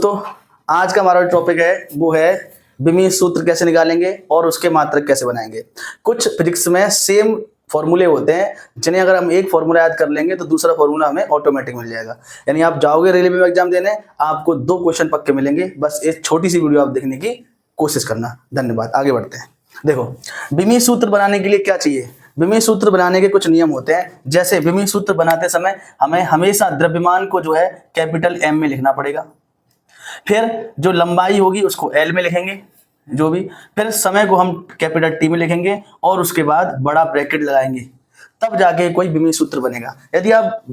दोस्तों, आज का हमारा टॉपिक है वो है विमीय सूत्र कैसे निकालेंगे और उसके मात्रक कैसे बनाएंगे। कुछ फिजिक्स में सेम फॉर्मूले होते हैं जिन्हें अगर हम एक फॉर्मूला याद कर लेंगे तो दूसरा फॉर्मूला हमें ऑटोमेटिक मिल जाएगा। यानी आप जाओगे रेलवे में एग्जाम देने, आपको 2 क्वेश्चन पक्के मिलेंगे। बस एक छोटी सी वीडियो आप देखने की कोशिश करना। धन्यवाद। आगे बढ़ते हैं। देखो, विमीय सूत्र बनाने के लिए क्या चाहिए। विमीय सूत्र बनाने के कुछ नियम होते हैं। जैसे विमीय सूत्र बनाते समय हमें हमेशा द्रव्यमान को जो है कैपिटल M में लिखना पड़ेगा। फिर जो लंबाई होगी उसको L में लिखेंगे जो भी। फिर समय को हम कैपिटल T में लिखेंगे और उसके बाद बड़ा ब्रैकेट लगाएंगे, तब जाके कोई विमीय सूत्र बनेगा। यदि आप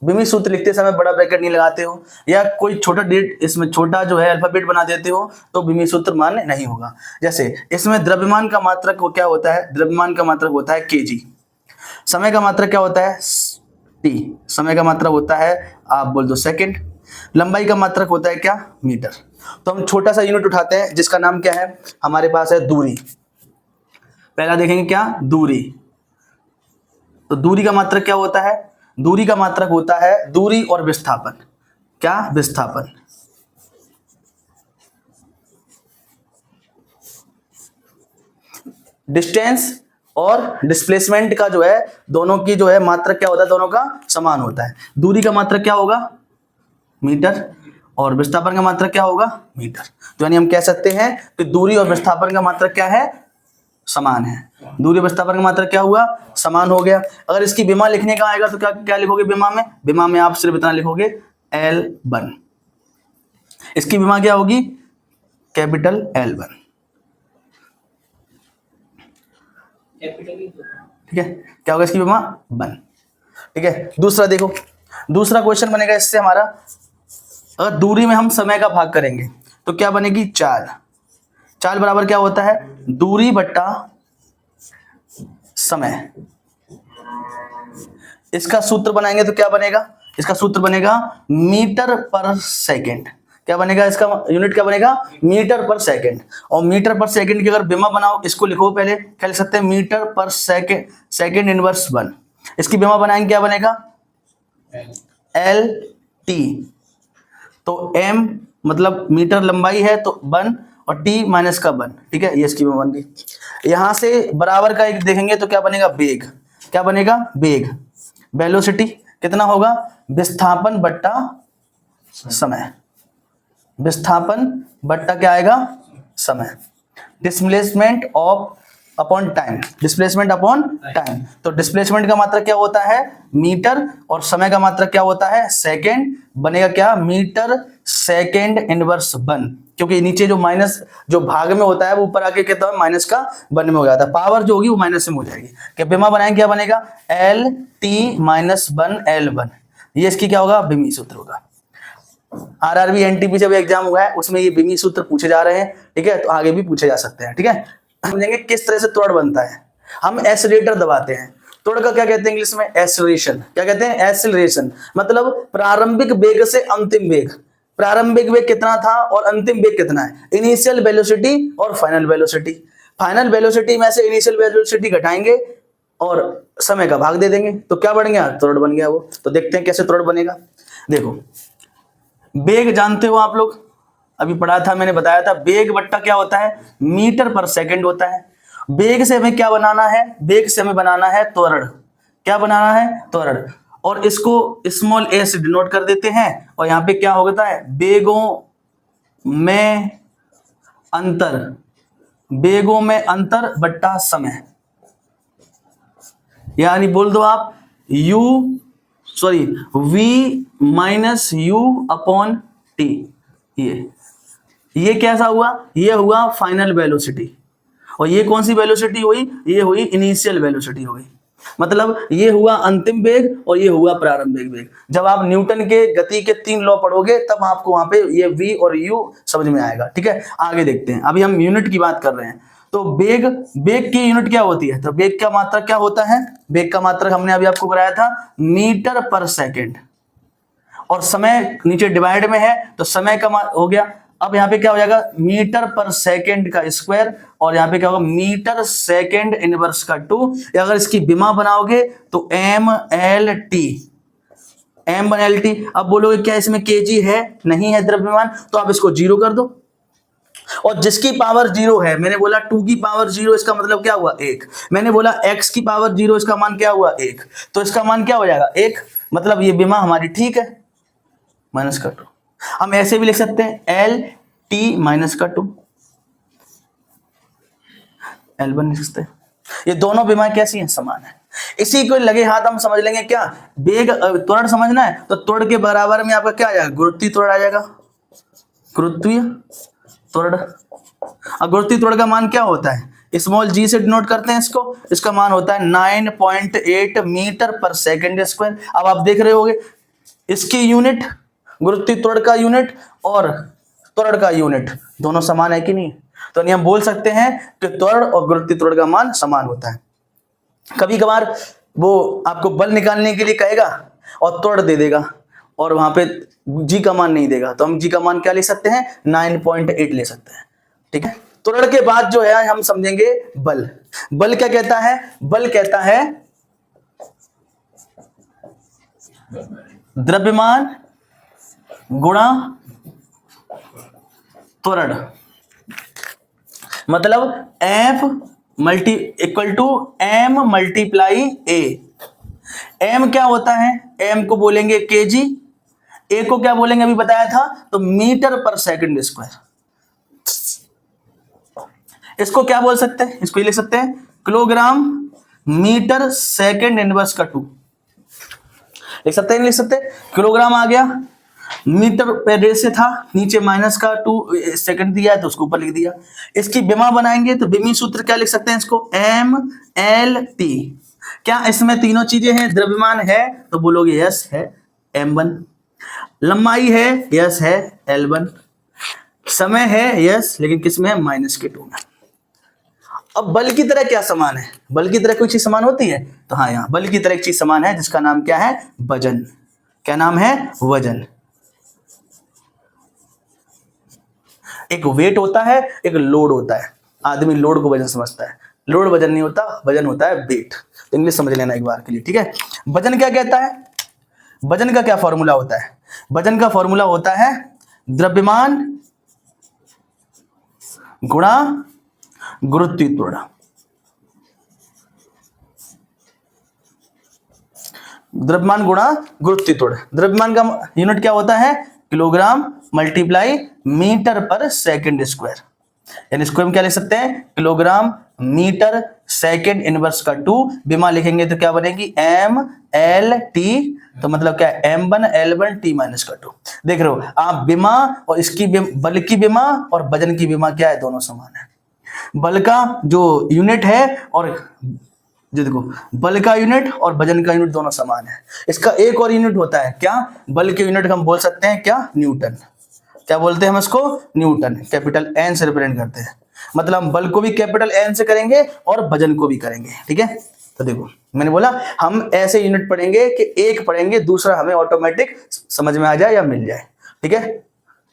विमीय सूत्र लिखते समय बड़ा ब्रैकेट नहीं लगाते हो या कोई छोटा डेट इसमें छोटा जो है अल्फाबेट बना देते हो तो विमीय सूत्र मान्य नहीं होगा। जैसे इसमें द्रव्यमान का मात्रक वो क्या होता है, द्रव्यमान का मात्रक होता है kg। समय का मात्रक क्या होता है t। समय का मात्रक होता है आप बोल दो सेकंड। लंबाई का मात्रक होता है क्या, मीटर। तो हम छोटा सा यूनिट उठाते हैं जिसका नाम क्या है, हमारे पास है दूरी। पहला देखेंगे क्या, दूरी। तो दूरी का मात्रक क्या होता है, दूरी का मात्रक होता है दूरी और विस्थापन। क्या, विस्थापन। डिस्टेंस और डिस्प्लेसमेंट का जो है दोनों की जो है मात्रक क्या होता है, दोनों का समान होता है। दूरी का मात्रक क्या होगा, मीटर, और विस्थापन का मात्रक क्या होगा, मीटर। तो यानी हम कह सकते हैं कि दूरी और विस्थापन का मात्रक क्या है, समान है। दूरी और विस्थापन का मात्रक क्या हुआ, समान हो गया। अगर इसकी विमा लिखने का आएगा तो क्या क्या लिखोगे विमा में, विमा में आप सिर्फ इतना लिखोगे L1। इसकी विमा क्या होगी, कैपिटल L1। ठीक है, क्या होगा इसकी विमा 1। ठीक है, दूसरा देखो, दूसरा क्वेश्चन बनेगा इससे हमारा, अगर दूरी में हम समय का भाग करेंगे तो क्या बनेगी, चाल। चाल बराबर क्या होता है, दूरी बट्टा समय। इसका सूत्र बनाएंगे तो क्या बनेगा, इसका सूत्र बनेगा मीटर पर सेकंड। क्या बनेगा, इसका यूनिट क्या बनेगा, मीटर पर सेकंड। और मीटर पर सेकंड की अगर विमा बनाओ, इसको लिखो पहले, क्या लिख सकते हैं, metre per second, second inverse 1। इसकी विमा बनाएंगे क्या बनेगा, LT। तो M मतलब मीटर लंबाई है तो 1 और T माइनस का 1। ठीक है, ये इसकी विमा बन गई। यहां से बराबर का एक देखेंगे तो क्या बनेगा, वेग। क्या बनेगा, वेग। वेलोसिटी कितना होगा, विस्थापन बट्टा समय। विस्थापन बट्टा क्या आएगा, समय। Displacement of upon time, displacement upon time. तो डिस्प्लेसमेंट का मात्रक क्या होता है, मीटर, और समय का मात्रक क्या होता है, सेकंड। बनेगा क्या, मीटर सेकंड इनवर्स 1, क्योंकि नीचे जो माइनस जो भाग में होता है वो ऊपर आके कहता है माइनस का 1 में हो जाता है। पावर जो होगी वो माइनस में हो जाएगी। क्या विमा बनाएंगे, क्या बनेगा, LT माइनस 1 L1। ये इसकी क्या होगा, विमीय सूत्र होगा। RRB NTP से भी एग्जाम हुआ है, उसमें ये विमीय सूत्र पूछे जा रहे हैं। ठीक है, तो आगे भी पूछे जा सकते हैं। ठीक है, समझेंगे किस तरह से त्वरण बनता है। हम एक्सीलरेटर दबाते हैं, त्वरण का क्या कहते हैं इंग्लिश में, एक्सीलरेशन। क्या कहते हैं, एक्सीलरेशन। मतलब प्रारंभिक वेग से अंतिम वेग। प्रारंभिक वेग कितना था और अंतिम वेग कितना है, इनिशियल वेलोसिटी और फाइनल वेलोसिटी। फाइनल वेलोसिटी में से इनिशियल वेलोसिटी घटाएंगे और समय का भाग दे देंगे तो क्या बन गया, त्वरण बन गया वो। तो देखते हैं कैसे त्वरण बनेगा। देखो, वेग जानते हो आप लोग, अभी पढ़ा था मैंने, बताया था वेग बट्टा क्या होता है, मीटर पर सेकंड होता है। वेग से हमें क्या बनाना है, वेग से हमें बनाना है त्वरण। क्या बनाना है, त्वरण। और इसको स्मॉल a से डिनोट कर देते हैं और यहाँ पे क्या होता है, वेगों में अंतर, वेगों में अंतर बट्टा समय। यानी बोल दो आप v minus u upon t। ये कैसा हुआ, ये हुआ फाइनल वेलोसिटी। और ये कौन सी वेलोसिटी हुई, ये हुई इनिशियल वेलोसिटी हो गई। मतलब ये हुआ अंतिम वेग और ये हुआ प्रारंभिक वेग। जब आप न्यूटन के गति के 3 लॉ पढ़ोगे तब आपको वहां पे ये v और u समझ में आएगा। ठीक है, आगे देखते हैं। अभी हम यूनिट की बात कर रहे हैं। तो वेग, वेग की यूनिट क्या होती है, तो वेग का मात्रक क्या होता है, वेग का मात्रक हमने अभी आपको कराया था मीटर पर सेकेंड। और समय नीचे डिवाइड में है तो समय का हो गया। अब यहाँ पे क्या हो जाएगा, मीटर पर सेकंड का स्क्वायर, और यहाँ पे क्या होगा, मीटर सेकंड इनवर्स का 2। अगर इसकी विमा बनाओगे तो MLT। m1L_t। अब बोलोगे क्या इसमें kg है? नहीं है द्रव्यमान, तो आप इसको 0 कर दो। और जिसकी पावर 0 है, मैंने बोला 2 की पावर 0, इसका मतलब क्या हुआ? 1। मैंने बोला x की पावर 0, इसका मान क्या हुआ? 1। तो इसका मान क्या हो जाएगा? 1। मतलब ये विमा हमारी ठीक है, माइनस का 2। हम ऐसे भी लिख सकते हैं L_t माइनस का 2, L1 लिख सकते हैं। ये दोनों विमाएं कैसी हैं? समान है। इसी को लगे हाथ हम समझ लेंगे क्या? वेग त्वरण समझना है तो त्वरण के बराबर में आपका क्या आ जाएगा? गुरुत्वीय त्वरण आ जाएगा। गुरुत्वीय त्वरण। अब गुरुत्वीय त्वरण का मान क्या होता है? स्मॉल g से डिनोट करते हैं इसको। इसका मान होता है 9.8 मीटर पर सेकेंड स्क्वायर। अब आप देख रहे होगे इसकी यूनिट, गुरुत्वीय त्वरण का यूनिट और त्वरण का यूनिट दोनों समान है कि नहीं? तो हम बोल सकते हैं कि त्वरण और गुरुत्वीय त्वरण का मान समान होता है। कभी कभार वो आपको बल निकालने के लिए कहेगा और त्वरण दे देगा और वहां पे g का मान नहीं देगा, तो हम g का मान क्या ले सकते हैं? 9.8 ले सकते हैं। ठीक है। त्वरण के बाद जो है हम समझेंगे बल। बल क्या कहता है? बल कहता है द्रव्यमान गुणा त्वरण। मतलब F multi equal to M multiply A। M क्या होता है? M को बोलेंगे kg, A को क्या बोलेंगे अभी बताया था, तो मीटर पर सेकंड स्क्वायर। इसको क्या बोल सकते हैं? इसको ये लिख सकते हैं किलोग्राम मीटर सेकंड इनवर्स का 2। लिख सकते हैं? लिख सकते हैं। किलोग्राम आ गया, मीटर पे रेस से था, नीचे माइनस का 2 सेकंड दिया है तो उसको ऊपर लिख दिया। इसकी विमा बनाएंगे तो विमी सूत्र क्या लिख सकते हैं इसको? m_l_t। क्या इसमें तीनों चीजें हैं? द्रव्यमान है तो बोलोगे यस है m1, लंबाई है यस है l1, समय है यस, लेकिन किसमें है? माइनस के 2 में। अब बल की तरह क्या समान है? बल की तरह कोई चीज समान होती है? तो हाँ, यहाँ बल की तरह एक चीज समान है जिसका नाम क्या है? वजन। क्या नाम है? वजन। एक वेट होता है, एक लोड होता है। आदमी लोड को वजन समझता है, लोड वजन नहीं होता, वजन होता है वेट। तो इंग्लिश समझ लेना एक बार के लिए, ठीक है। वजन क्या कहता है? वजन का क्या फॉर्मूला होता है? वजन का फॉर्मूला होता है द्रव्यमान गुणा गुरुत्वीय त्वरण। द्रव्यमान गुणा गुरुत्वीय त्वरण। द्रव्यमान का यूनिट क्या होता है? Kilogram multiply metre per second square. यानी इसको हम क्या लिख सकते हैं? किलोग्राम मीटर सेकंड इनवर्स का 2। विमा लिखेंगे तो क्या बनेगी? m_l_t। तो मतलब क्या है? m1L1t माइनस का 2। देख रहे हो आप, विमा और इसकी बल की विमा और वजन की विमा क्या है? दोनों समान है। बल का जो यूनिट है और जो देखो, बल का यूनिट और वजन का यूनिट दोनों समान है। इसका एक और यूनिट होता है क्या? बल के यूनिट हम बोल सकते हैं क्या? न्यूटन। क्या बोलते हैं हम इसको? न्यूटन। कैपिटल N से रिप्रेजेंट करते हैं। मतलब हम बल को भी कैपिटल N से करेंगे और वजन को भी करेंगे। ठीक है। तो देखो मैंने बोला हम ऐसे यूनिट पढ़ेंगे कि एक पढ़ेंगे, दूसरा हमें ऑटोमेटिक समझ में आ जाए या मिल जाए। ठीक है।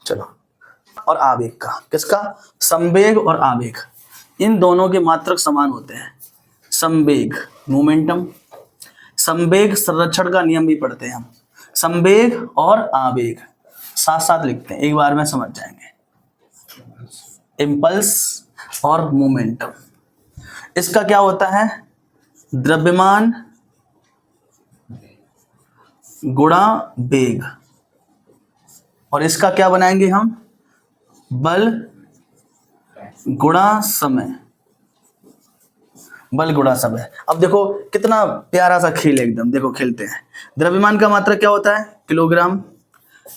चलो, और आवेग का, किसका? संवेग और आवेग, इन दोनों के मात्रक समान होते हैं। संवेग मोमेंटम, संवेग संरक्षण का नियम भी पढ़ते हैं हम। संवेग और आवेग साथ साथ लिखते हैं, एक बार में समझ जाएंगे। इम्पल्स और मोमेंटम, इसका क्या होता है? द्रव्यमान गुणा वेग। और इसका क्या बनाएंगे हम? बल गुणा समय। बल गुणा समय। अब देखो कितना प्यारा सा खेल है एकदम। देखो खेलते हैं। द्रव्यमान का मात्रक क्या होता है? किलोग्राम।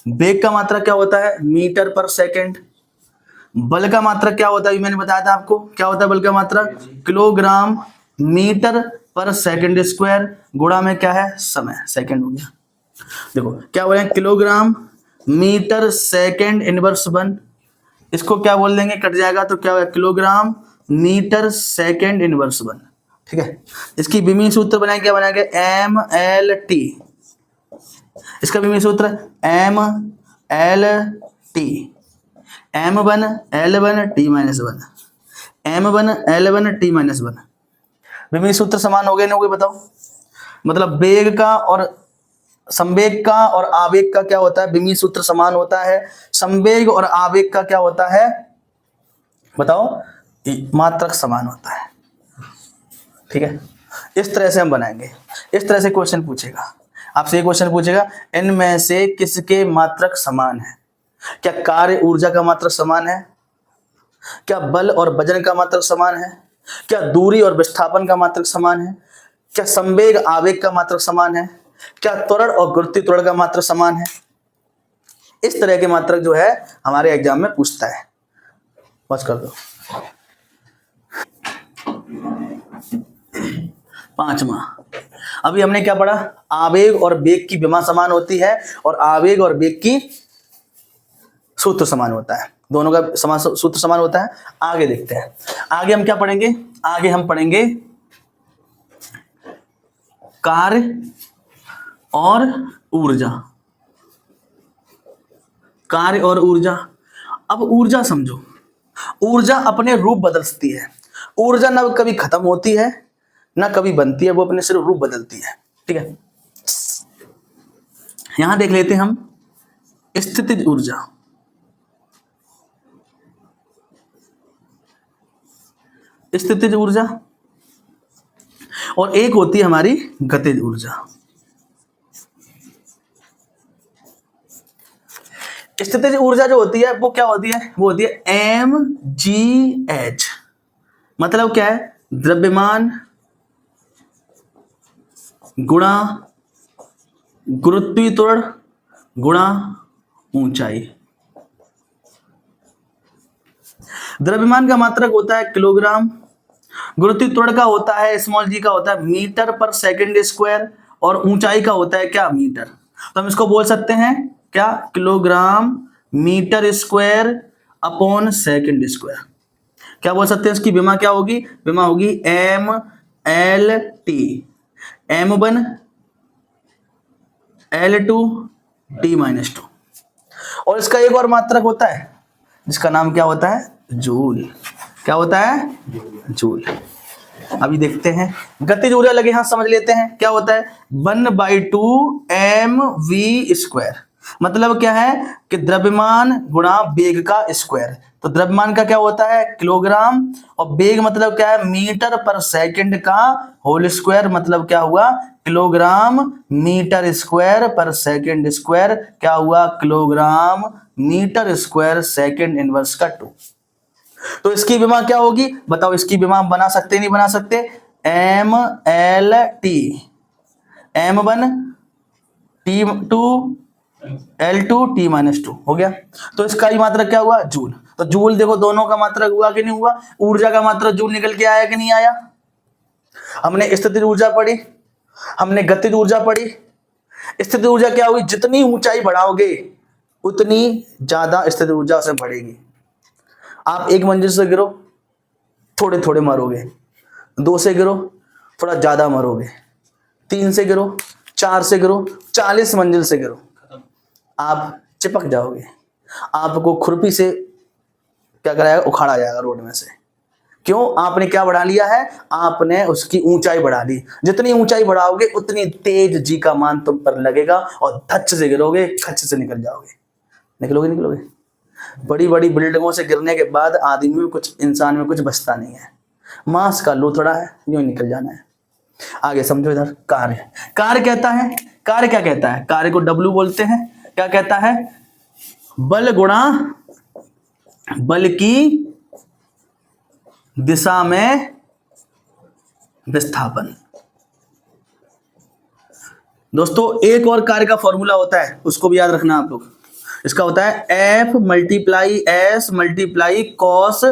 वेग का मात्रक क्या होता है? Metre per second. बल का मात्रक क्या होता है? मैंने बताया था आपको, क्या होता है बल का मात्रक? Kilogram metre per second square. गुणा में क्या है? समय, सेकंड हो गया। देखो क्या बोले? Kilogram metre second inverse 1। इसको क्या बोल देंगे? कट जाएगा तो क्या होगा? Kilogram metre second inverse 1। ठीक है। इसकी विमीय सूत्र बनाएंगे, क्या बनाएंगे? m_l_t। इसका विमीय सूत्र m_l_t, m1L1t minus 1, m1L1t minus 1। विमीय सूत्र समान हो गए नहीं हो गए? बताओ। मतलब वेग का और संवेग का और आवेग का क्या होता है, विमीय सूत्र समान होता है। संवेग और आवेग का क्या होता है बताओ, मात्रक समान होता है। ठीक है, इस तरह से हम बनाएंगे। इस तरह से क्वेश्चन पूछेगा आपसे, ये क्वेश्चन पूछेगा इनमें से किसके मात्रक समान है। क्या कार्य ऊर्जा का मात्रक समान है, क्या बल और वजन का मात्रक समान है, क्या दूरी और विस्थापन का मात्रक समान है, क्या संवेग आवेग का मात्रक समान है, क्या त्वरण और गुरुत्वीय त्वरण का मात्रक समान है। इस तरह के मात्रक जो है हमारे एग्जाम में पूछता है। बस कर दो। 5वां, अभी हमने क्या पढ़ा, आवेग और वेग की विमा समान होती है और आवेग और वेग की सूत्र समान होता है, दोनों का सूत्र समान होता है। आगे देखते हैं, आगे हम क्या पढ़ेंगे, आगे हम पढ़ेंगे कार्य और ऊर्जा। कार्य और ऊर्जा, अब ऊर्जा समझो, ऊर्जा अपने रूप बदलती है। ऊर्जा ना कभी खत्म होती है ना कभी बनती है, वो अपने सिर्फ रूप बदलती है। ठीक है, यहां देख लेते हैं हम स्थितिज ऊर्जा। स्थितिज ऊर्जा और एक होती है हमारी गतिज ऊर्जा। स्थितिज ऊर्जा जो होती है वो क्या होती है, वो होती है mgh। मतलब क्या है, द्रव्यमान गुणा गुरुत्वीय त्वरण गुणा ऊंचाई। द्रव्यमान का मात्रक होता है किलोग्राम, गुरुत्वीय त्वरण का होता है स्मॉल जी का होता है मीटर पर सेकंड स्क्वायर, और ऊंचाई का होता है क्या, मीटर। तो हम इसको बोल सकते हैं क्या, kilogram metre square upon second square. क्या बोल सकते हैं, इसकी विमा क्या होगी, विमा होगी mLT, m1 L2 T-2। और इसका एक और मात्रक होता है जिसका नाम क्या होता है, जूल। क्या होता है, जूल। अभी देखते हैं गतिज ऊर्जा, लगे हाथ समझ लेते हैं क्या होता है, 1/2 mv²। मतलब क्या है कि द्रव्यमान गुणा वेग का स्क्वायर। तो द्रव्यमान का क्या होता है, किलोग्राम, और वेग मतलब क्या है, मीटर पर सेकंड का होल स्क्वायर। मतलब क्या हुआ, kilogram metre square per second square. क्या हुआ, kilogram metre square second inverse का 2। तो इसकी विमा क्या होगी बताओ, इसकी विमा हम बना सकते नहीं बना सकते, mLT m1 T2 L2 T-2 हो गया। तो इसका ही मात्रक क्या हुआ, जूल। तो जूल देखो दोनों का मात्रक हुआ कि नहीं हुआ, ऊर्जा का मात्रक जूल निकल के आया कि नहीं आया। हमने स्थितिज ऊर्जा पढ़ी, हमने गतिज ऊर्जा पढ़ी। स्थितिज ऊर्जा क्या हुई, जितनी ऊंचाई बढ़ाओगे उतनी ज्यादा स्थितिज ऊर्जा से बढ़ेगी। आप एक मंजिल से गिरो थोड़े थोड़े मरोगे, 2 से गिरो थोड़ा ज्यादा मरोगे, 3 से गिरो, 4 से गिरो, 40 मंजिल से गिरो, आप चिपक जाओगे। आपको खुरपी से क्या कराएगा, उखाड़ा जाएगा रोड में से। क्यों, आपने क्या बढ़ा लिया है, आपने उसकी ऊंचाई बढ़ा ली। जितनी ऊंचाई बढ़ाओगे उतनी तेज जी का मान तुम पर लगेगा और धच्च से गिरोगे, खच्च से निकल जाओगे। निकलोगे। बड़ी बड़ी बिल्डिंगों से गिरने के बाद आदमी में कुछ, इंसान में कुछ बचता नहीं है, मांस का लूथड़ा है, यूं निकल जाना है। आगे समझो इधर, कार्य कहता है, कार्य क्या कहता है, कार्य को W बोलते हैं। क्या कहता है, बल गुणा बल की दिशा में विस्थापन। दोस्तों एक और कार्य का फॉर्मूला होता है, उसको भी याद रखना आप लोग। इसका होता है F × S × cos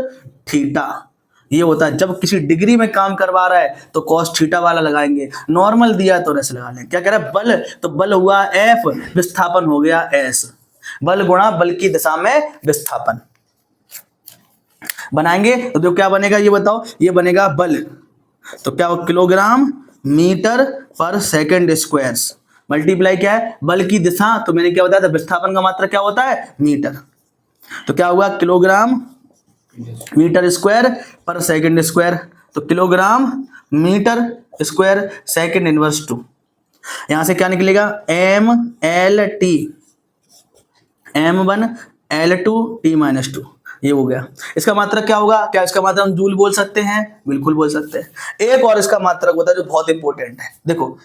थीटा। ये होता है जब किसी डिग्री में काम करवा रहा है तो cos थीटा वाला लगाएंगे, नॉर्मल दिया तो ऐसे लगा लेंगे। क्या कह रहा है, बल, तो बल हुआ F, विस्थापन हो गया S। बल गुणा बल की दिशा में विस्थापन बनाएंगे तो जो क्या बनेगा ये बताओ, ये बनेगा बल, तो क्या हो, kilogram metre per second square multiply क्या है, बल की दिशा, तो मैंने क्या बताया था, विस्थापन का मात्रा क्या होता है, मीटर। तो क्या हुआ, kilogram metre square per second square. तो kilogram metre square second inverse 2। यहां से क्या निकलेगा, M L T, m1 l2 t-2, ये हो गया। इसका मात्रक क्या होगा, क्या इसका मात्रक हम जूल बोल सकते हैं, बिल्कुल बोल सकते हैं। एक और इसका मात्रक होता है जो बहुत इंपॉर्टेंट है, देखो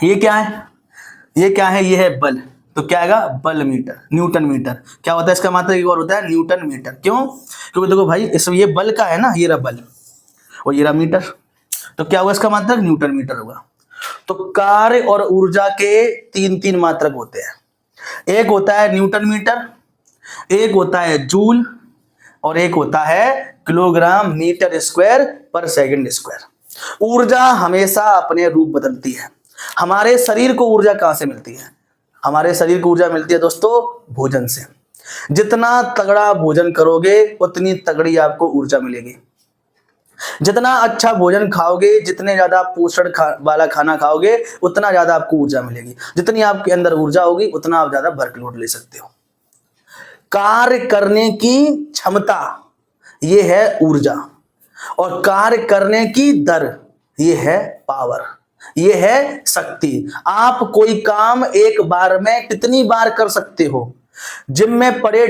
ये क्या है, ये क्या है, ये है बल, तो क्या आएगा, बल मीटर, न्यूटन मीटर। क्या होता है इसका मात्रक, एक और होता है न्यूटन मीटर। क्यों, क्योंकि देखो भाई इस ये बल का है ना, ये रहा बल और ये रहा मीटर, तो क्या होगा इसका मात्रक, न्यूटन मीटर होगा। तो कार्य और ऊर्जा के तीन तीन मात्रक होते हैं, एक होता है न्यूटन मीटर, एक होता है जूल, और एक होता है kilogram metre square per second square. ऊर्जा हमेशा अपने रूप बदलती है। हमारे शरीर को ऊर्जा कहां से मिलती है, हमारे शरीर को ऊर्जा मिलती है दोस्तों भोजन से। जितना तगड़ा भोजन करोगे उतनी तगड़ी आपको ऊर्जा मिलेगी। जितना अच्छा भोजन खाओगे, जितने ज्यादा पोषण वाला खाना खाओगे, उतना ज्यादा आपको ऊर्जा मिलेगी। जितनी आपके अंदर ऊर्जा होगी उतना आप ज्यादा वर्कलोड ले सकते हो। कार्य करने की क्षमता ये है ऊर्जा, और कार्य करने की दर ये है पावर, ये है शक्ति। आप कोई काम एक बार में कितनी बार कर सकते हो, जिम में पड़े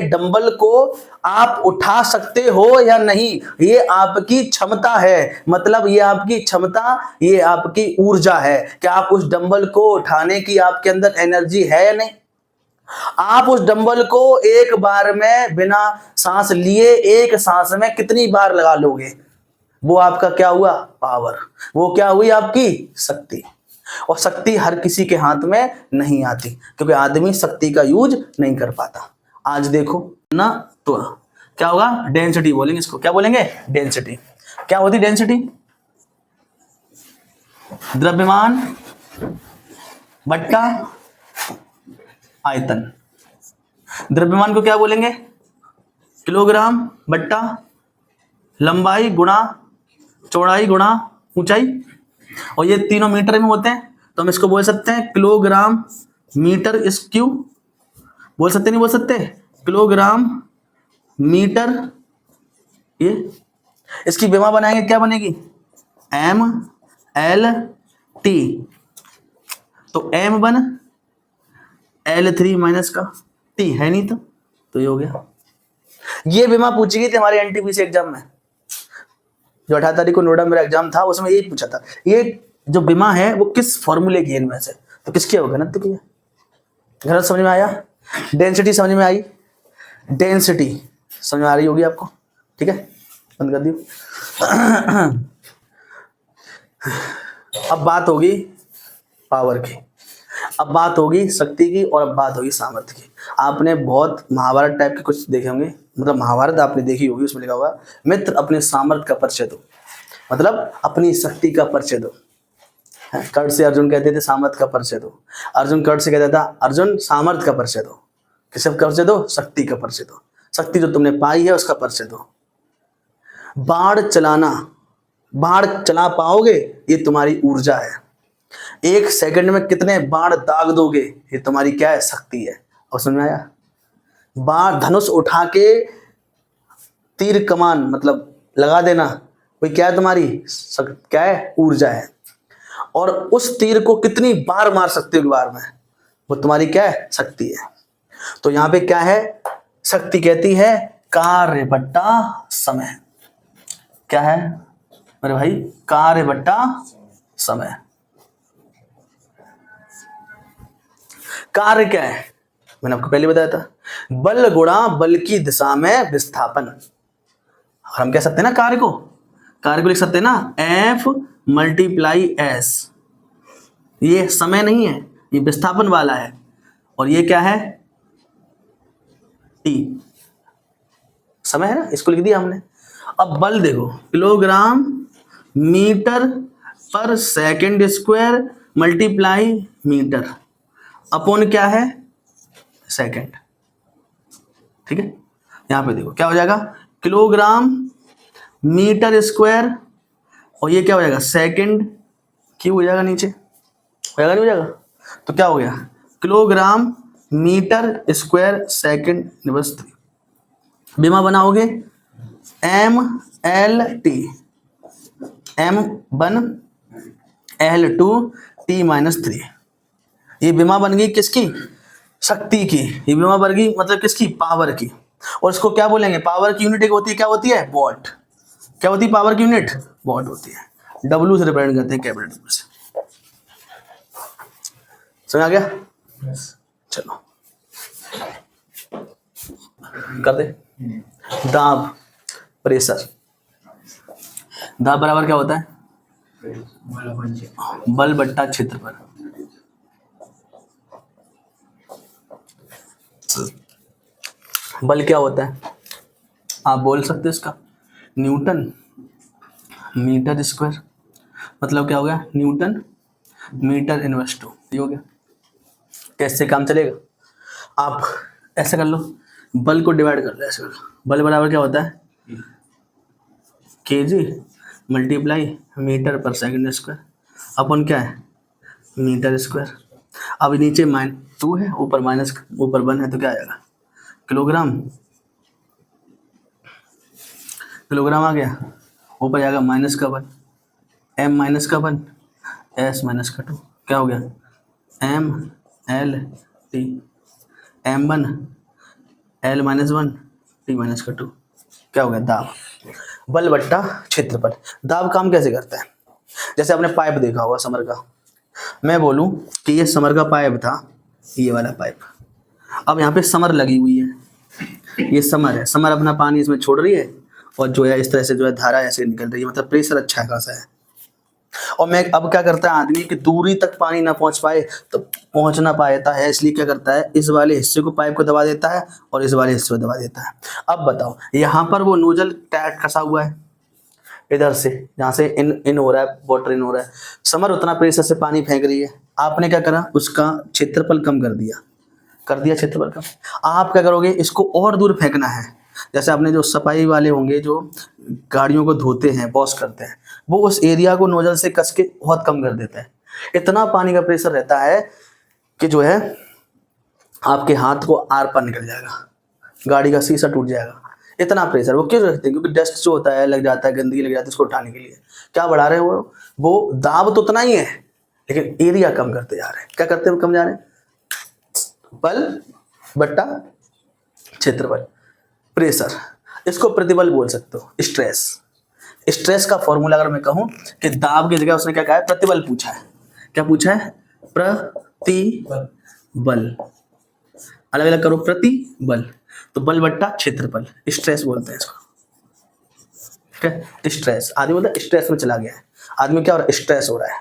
डंबल को आप उठा सकते हो या नहीं, ये आपकी क्षमता है। मतलब ये आपकी क्षमता, ये आपकी ऊर्जा है कि आप उस डंबल को उठाने की आपके अंदर एनर्जी है या नहीं। आप उस डंबल को एक बार में बिना सांस लिए एक सांस में कितनी बार लगा लोगे, वो आपका क्या हुआ, पावर, वो क्या हुई आपकी शक्ति। और शक्ति हर किसी के हाथ में नहीं आती, क्योंकि आदमी शक्ति का यूज नहीं कर पाता। आज देखो ना, तो क्या होगा, डेंसिटी बोलेंगे इसको, क्या बोलेंगे, डेंसिटी। क्या होती डेंसिटी, द्रव्यमान बट्टा आयतन। द्रव्यमान को क्या बोलेंगे, किलोग्राम बट्टा लंबाई गुणा चौड़ाई गुणा ऊंचाई, और ये तीनों मीटर में होते हैं, तो हम इसको बोल सकते हैं किलोग्राम मीटर स्क्यू, बोल सकते नहीं बोल सकते, किलोग्राम मीटर। ये इसकी विमा बनाएंगे, क्या बनेगी, एम एल टी, तो m1 l3 माइनस का t है नहीं, तो ये हो गया। ये विमा पूछी गई थी हमारे एनटीपीसी एग्जाम में, जो 18 तारीख को नोएडा मेरा एग्जाम था, उसमें यही पूछा था, ये जो विमा है वो किस फॉर्मूले की है इनमें से, तो किसकी होगा ना, तो क्या गलत समझ में आया। डेंसिटी समझ में आई, डेंसिटी समझ में आ रही होगी आपको, ठीक है, बंद कर दियो। अब बात होगी पावर की, अब बात होगी शक्ति की, और अब बात होगी सामर्थ्य की। आपने बहुत महाभारत टाइप के कुछ देखे होंगे, मतलब महाभारत आपने देखी होगी, उसमें लिखा होगा मित्र अपने सामर्थ्य का परिचय दो, मतलब अपनी शक्ति का परिचय दो। कर्ण से अर्जुन कहते थे सामर्थ्य का परिचय दो, अर्जुन कर्ण से कहता था अर्जुन सामर्थ्य का परिचय दो, किसका परिचय दो, शक्ति का परिचय दो, शक्ति जो तुमने पाई है उसका परिचय दो। बाढ़ चलाना, बाढ़ चला पाओगे ये तुम्हारी ऊर्जा है। एक सेकंड में कितने बाढ़ दाग दोगे ये तुम्हारी क्या है, शक्ति है। और समझ में आया, बाढ़ धनुष उठा के तीर कमान मतलब लगा देना, वो क्या है तुम्हारी क्या है, ऊर्जा है। और उस तीर को कितनी बार मार सकते हो बार में, वो तुम्हारी क्या है, शक्ति है। तो यहां पे क्या है, शक्ति कहती है कार्य बट्टा समय। क्या है मेरे भाई, कार्य बट्टा समय। कार्य क्या है, मैंने आपको पहले बताया था, बल गुणा बल की दिशा में विस्थापन। और हम कह सकते हैं ना कार्य को लिख सकते हैं ना F × S। ये समय नहीं है, ये विस्थापन वाला है, और ये क्या है, T समय है ना, इसको लिख दिया हमने। अब बल देखो, kilogram metre per second square multiply metre upon क्या है, सेकंड। ठीक है, यहां पे देखो क्या हो जाएगा, किलोग्राम मीटर स्क्वायर, और ये क्या हो जाएगा, सेकंड क्यों हो जाएगा, नीचे हो जाएगा, नहीं हो जाएगा, तो क्या हो गया, किलोग्राम मीटर स्क्वायर सेकंड निबस 3। बीमा बनाओगे m l t, m1 L2T-3। ये विमा बन गई किसकी? शक्ति की। ये विमा बन गई मतलब किसकी? पावर की। और इसको क्या बोलेंगे? पावर की यूनिट एक होती है, क्या होती है? वॉट। क्या होती है पावर की यूनिट? वॉट होती है। W से रिप्रेजेंट करते हैं, कैपिटल W से। समझ आ गया? चलो कर दे। दाब, प्रेशर। दाब बराबर क्या होता है? बल बट्टा क्षेत्रफल। बल क्या होता है आप बोल सकते हो इसका? Newton metre square. मतलब क्या हो गया? Newton metre inverse 2। ये हो गया। कैसे काम चलेगा? आप ऐसे कर लो, बल को डिवाइड कर लो, ऐसे कर लो। बल बराबर क्या होता है? KG multiply metre per second square upon क्या है? Metre square. अब नीचे -2 है, ऊपर ऊपर 1 है, तो क्या आएगा? किलोग्राम। किलोग्राम आ गया। ऊपर जाएगा -1, m -1, s -2। क्या हो गया? MLT M1 L -1 T -2। क्या हो गया? दाब। बल बट्टा क्षेत्रफल। दाब काम कैसे करता है? जैसे आपने पाइप देखा होगा समर का। मैं बोलूं कि ये समर का पाइप था, ये वाला पाइप। अब यहाँ पे समर लगी हुई है, ये समर है। समर अपना पानी इसमें छोड़ रही है और जो है इस तरह से जो है धारा ऐसे निकल रही है, मतलब प्रेशर अच्छा खासा है। और मैं अब क्या करता है आदमी कि दूरी तक पानी ना पहुंच पाए तो पहुंच ना पाता है, इसलिए क्या करता है? इस वाले हिस्से को पाइप को दबा देता है और इस वाले हिस्से को दबा देता है। अब बताओ, यहाँ पर वो नोजल टाइट कसा हुआ है, इधर से जहाँ से इन हो रहा है, वाटर इन हो रहा है। समर उतना प्रेशर से पानी फेंक रही है, आपने क्या करा? उसका क्षेत्रफल कम कर दिया क्षेत्रफल कम। आप क्या करोगे? इसको और दूर फेंकना है। जैसे आपने जो सफाई वाले होंगे जो गाड़ियों को धोते हैं, वॉश करते हैं, वो उस एरिया को नोजल से कस के बहुत कम कर देते हैं। इतना पानी का प्रेशर रहता है कि जो है आपके हाथ को आर पार निकल जाएगा, गाड़ी का शीशा टूट जाएगा। इतना प्रेशर वो क्यों रखते हैं? क्योंकि डस्ट जो होता है लग जाता है, गंदगी लग जाती है, उसको उठाने के लिए क्या बढ़ा रहे हैं? वो दाब तो उतना ही है, लेकिन एरिया कम करते जा रहे हैं। क्या करते हैं? कम जा रहे हैं। बल बट्टा क्षेत्रफल, प्रेशर। इसको प्रतिबल बोल सकते हो, स्ट्रेस। स्ट्रेस का फॉर्मूला अगर मैं कहूं कि दाब की जगह उसने क्या कहा है? प्रतिबल पूछा है। क्या पूछा है? प्रतिबल। अलग अलग करो, प्रतिबल तो बल बट्टा क्षेत्रफल, स्ट्रेस बोलते हैं इसको। ठीक है, स्ट्रेस। आदमी बोलता है स्ट्रेस में चला गया है, आदमी क्या हो रहा है? स्ट्रेस हो रहा है।